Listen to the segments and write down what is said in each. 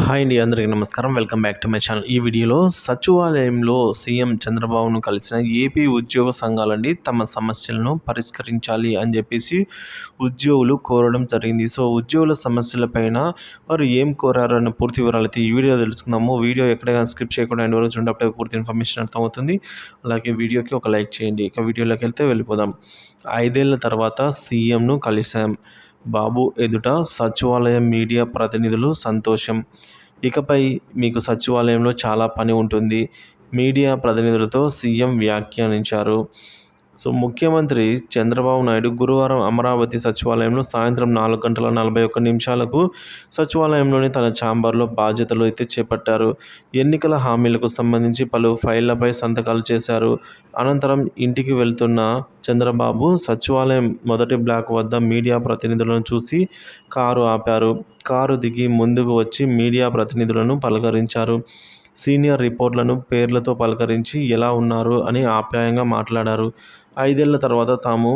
Hi అండి, అందరికీ నమస్కారం. Welcome back to my channel. ఈ వీడియోలో సచివాలయంలో సీఎం చంద్రబాబును కలిసిన ఏపీ ఉద్యోగ సంఘాలండి తమ సమస్యలను పరిష్కరించాలి అని చెప్పేసి ఉద్యోగులు కోరడం జరిగింది. సో ఉద్యోగుల సమస్యలపైన వారు ఏం కోరారు అన్న పూర్తి వివరాలు అయితే ఈ వీడియో తెలుసుకుందాము. వీడియో ఎక్కడైనా స్కిప్ చేయకుండా ఎండ్ వరకు చూడండి, అప్పుడే పూర్తి ఇన్ఫర్మేషన్ అర్థమవుతుంది. అలాగే వీడియోకి ఒక లైక్ చేయండి. ఇక వీడియోలోకి వెళ్తే వెళ్ళిపోదాం. 5 ఏళ్ల తర్వాత సీఎంను కలిశాం. బాబు ఎదుట సచివాలయం మీడియా ప్రతినిధులు సంతోషం. ఇకపై మీకు సచివాలయంలో చాలా పని ఉంటుంది. మీడియా ప్రతినిధులతో సీఎం వ్యాఖ్యానించారు. సో ముఖ్యమంత్రి చంద్రబాబు నాయుడు గురువారం అమరావతి సచివాలయంలో సాయంత్రం 4:41 సచివాలయంలోని తన ఛాంబర్లో బాధ్యతలు అయితే చేపట్టారు. ఎన్నికల హామీలకు సంబంధించి పలు ఫైళ్లపై సంతకాలు చేశారు. అనంతరం ఇంటికి వెళ్తున్న చంద్రబాబు సచివాలయం మొదటి బ్లాక్ వద్ద మీడియా ప్రతినిధులను చూసి కారు ఆపారు. కారు దిగి ముందుకు వచ్చి మీడియా ప్రతినిధులను పలకరించారు. సీనియర్ రిపోర్టర్లను పేర్లతో పలకరించి ఎలా ఉన్నారు అని ఆప్యాయంగా మాట్లాడారు. 5 ఏళ్ల తర్వాత తాము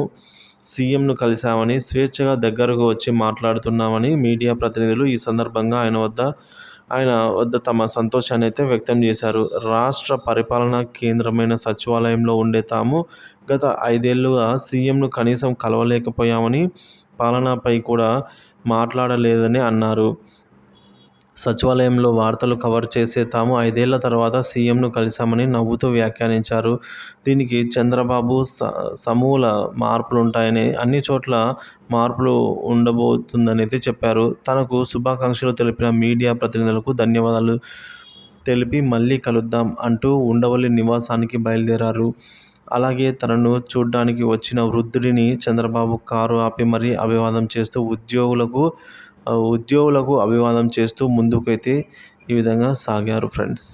సీఎంను కలిశామని, స్వేచ్ఛగా దగ్గరకు వచ్చి మాట్లాడుతున్నామని మీడియా ప్రతినిధులు ఈ సందర్భంగా ఆయన వద్ద తమ సంతోషాన్ని అయితే వ్యక్తం చేశారు. రాష్ట్ర పరిపాలనా కేంద్రమైన సచివాలయంలో ఉండే తాము గత 5 ఏళ్లుగా సీఎంను కనీసం కలవలేకపోయామని, పాలనపై కూడా మాట్లాడలేదని అన్నారు. సచివాలయంలో వార్తలు కవర్ చేసే తాము 5 ఏళ్ల తర్వాత సీఎంను కలిశామని నవ్వుతూ వ్యాఖ్యానించారు. దీనికి చంద్రబాబు సమూల మార్పులుంటాయని, అన్ని చోట్ల మార్పులు ఉండబోతుందనైతే చెప్పారు. తనకు శుభాకాంక్షలు తెలిపిన మీడియా ప్రతినిధులకు ధన్యవాదాలు తెలిపి మళ్ళీ కలుద్దాం అంటూ ఉండవల్లి నివాసానికి బయలుదేరారు. అలాగే తనను చూడ్డానికి వచ్చిన వృద్ధుడిని చంద్రబాబు కారు ఆపి మరీ అభివాదం చేస్తూ ఉద్యోగులకు అభివాదం చేస్తూ ముందుకైతే ఈ విధంగా సాగారు ఫ్రెండ్స్.